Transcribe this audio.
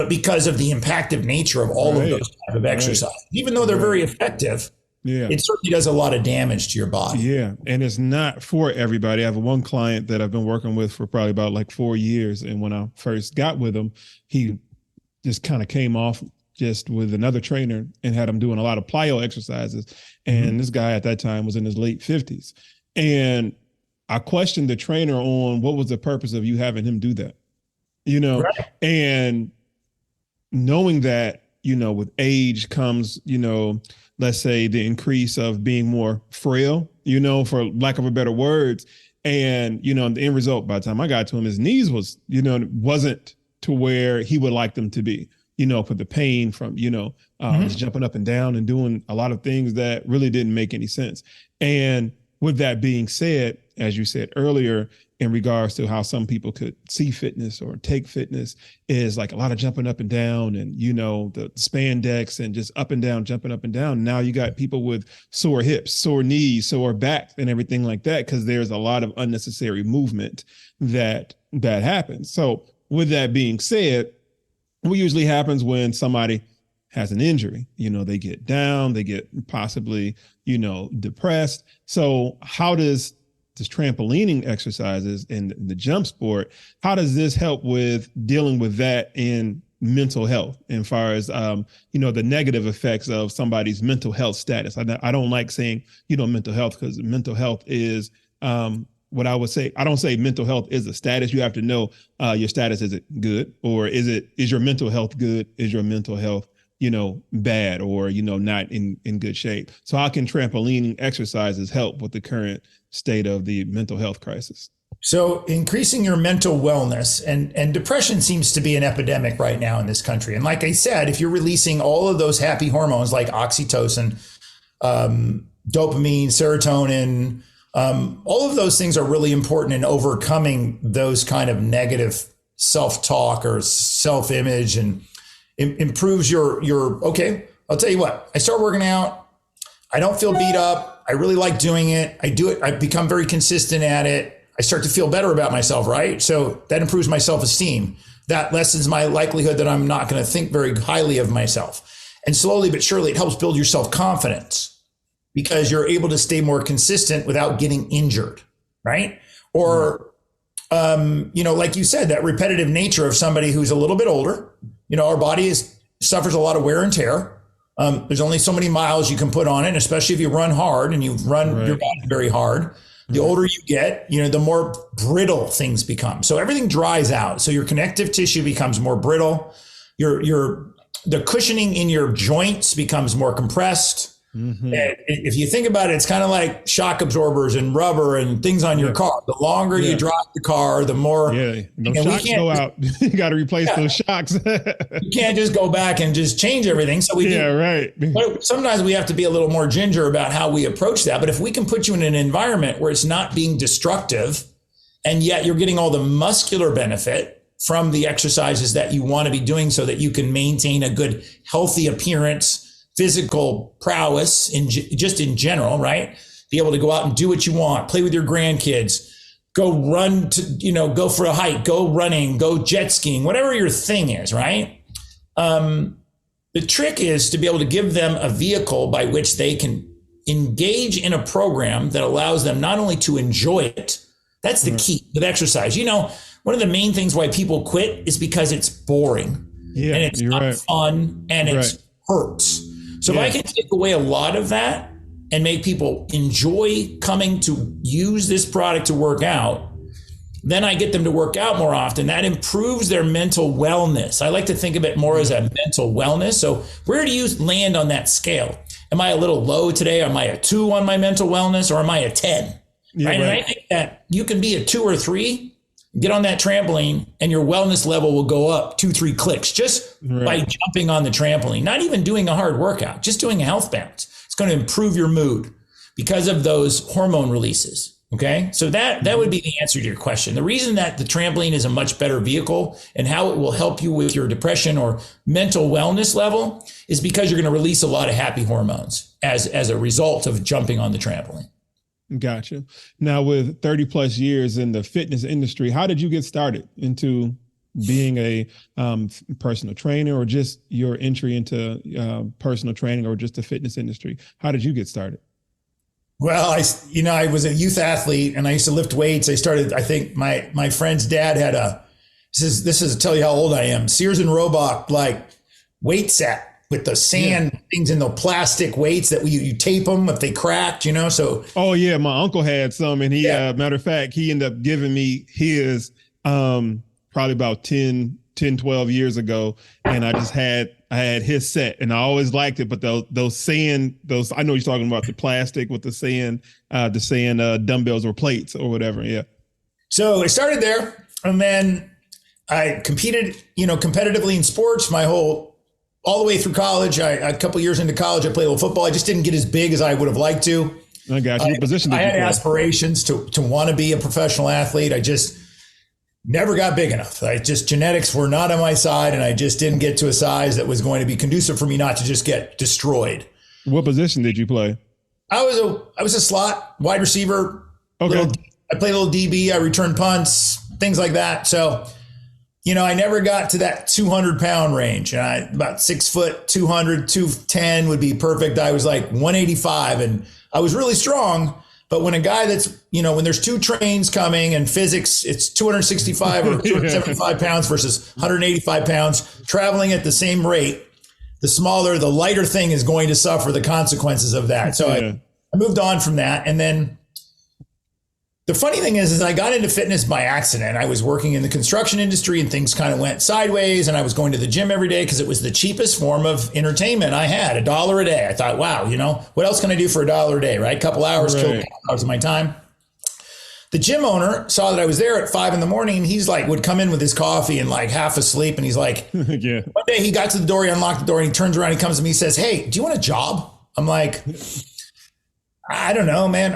but because of the impactive nature of all of those type of exercises, even though they're very effective, it certainly does a lot of damage to your body. Yeah. And it's not for everybody. I have one client that I've been working with for probably about like 4 years. And when I first got with him, he just kind of came off just with another trainer and had him doing a lot of plyo exercises. And this guy at that time was in his late 50s. And I questioned the trainer on what was the purpose of you having him do that, you know, and knowing that, you know, with age comes, you know, let's say the increase of being more frail, you know, for lack of a better words. And, you know, the end result, by the time I got to him, his knees was, you know, wasn't to where he would like them to be, you know, for the pain from, you know, just jumping up and down and doing a lot of things that really didn't make any sense. And with that being said, as you said earlier, in regards to how some people could see fitness or take fitness is like a lot of jumping up and down and, you know, the spandex and just up and down, jumping up and down. Now you got people with sore hips, sore knees, sore back and everything like that, because there's a lot of unnecessary movement that happens. So with that being said, what usually happens when somebody has an injury, you know, they get down, they get possibly, you know, depressed. So how does trampolining exercises and the jump sport, how does this help with dealing with that in mental health, as far as, you know, the negative effects of somebody's mental health status? I don't like saying, you know, mental health, because mental health is what I would say. I don't say mental health is a status. You have to know your status. Is it good, or is your mental health good? Is your mental health, you know, bad, or, you know, not in good shape? So how can trampolining exercises help with the current state of the mental health crisis? So increasing your mental wellness, and depression seems to be an epidemic right now in this country. And like I said, if you're releasing all of those happy hormones like oxytocin, dopamine, serotonin, all of those things are really important in overcoming those kind of negative self-talk or self-image, and improves your, okay, I'll tell you what, I start working out. I don't feel beat up. I really like doing it. I do it. I become very consistent at it. I start to feel better about myself, right? So that improves my self-esteem. That lessens my likelihood that I'm not going to think very highly of myself. And slowly but surely, it helps build your self-confidence, because you're able to stay more consistent without getting injured, right? Or, you know, like you said, that repetitive nature of somebody who's a little bit older. You know, our body suffers a lot of wear and tear. There's only so many miles you can put on it, especially if you run hard and you run your body very hard. The older you get, you know, the more brittle things become. So everything dries out. So your connective tissue becomes more brittle. The cushioning in your joints becomes more compressed. And if you think about it, it's kind of like shock absorbers and rubber and things on your car. The longer you drive the car, the more. Yeah, those shocks go out. You got to replace those shocks. You can't just go back and just change everything. So but sometimes we have to be a little more ginger about how we approach that. But if we can put you in an environment where it's not being destructive, and yet you're getting all the muscular benefit from the exercises that you want to be doing, so that you can maintain a good, healthy appearance, physical prowess just in general, right? Be able to go out and do what you want, play with your grandkids, go run go for a hike, go running, go jet skiing, whatever your thing is, right? The trick is to be able to give them a vehicle by which they can engage in a program that allows them not only to enjoy it. That's the key with exercise. You know, one of the main things why people quit is because it's boring, and it's not fun, and it hurts. So if I can take away a lot of that and make people enjoy coming to use this product to work out, then I get them to work out more often. That improves their mental wellness. I like to think of it more as a mental wellness. So where do you land on that scale? Am I a little low today? Am I a 2 on my mental wellness, or am I a 10? Right? And I think that you can be a 2 or 3, get on that trampoline, and your wellness level will go up 2-3 clicks just by jumping on the trampoline, not even doing a hard workout, just doing a health bounce. It's going to improve your mood because of those hormone releases. Okay. So that would be the answer to your question. The reason that the trampoline is a much better vehicle and how it will help you with your depression or mental wellness level is because you're going to release a lot of happy hormones as a result of jumping on the trampoline. Gotcha. Now, with 30 plus years in the fitness industry, how did you get started into being a personal trainer, or just your entry into personal training, or just the fitness industry? How did you get started? Well, I was a youth athlete and I used to lift weights. I think my friend's dad had this is to tell you how old I am, Sears and Roebuck, like weight set with the sand things in the plastic weights that you tape them if they cracked, so. Oh yeah. My uncle had some, and he, matter of fact, he ended up giving me his, probably about 10, 12 years ago. And I had his set, and I always liked it, but those sand, I know you're talking about the plastic with the sand dumbbells or plates or whatever. Yeah. So I started there, and then I competed, competitively in sports all the way through college. A couple years into college, I played a little football. I just didn't get as big as I would have liked to. I got you. What position did you play? I had aspirations to want to be a professional athlete. I just never got big enough. Genetics were not on my side, and I just didn't get to a size that was going to be conducive for me not to just get destroyed. What position did you play? I was a slot wide receiver. Okay. I played a little DB. I returned punts, things like that. So, I never got to that 200-pound range. And about 6 foot, 200, 210 would be perfect. I was like 185, and I was really strong. But when a guy when there's two trains coming and physics, it's 265 or 275 pounds versus 185 pounds traveling at the same rate, the lighter thing is going to suffer the consequences of that. So I moved on from that. And then the funny thing is I got into fitness by accident. I was working in the construction industry and things kind of went sideways, and I was going to the gym every day because it was the cheapest form of entertainment I had, $1 a day. I thought, wow, what else can I do for $1 a day, right? A couple hours, kill a couple hours of my time. The gym owner saw that I was there at 5 a.m. and he's like, would come in with his coffee and like half asleep. And he's like, One day he got to the door, he unlocked the door, and he turns around, he comes to me, he says, "Hey, do you want a job?" I'm like, I don't know, man.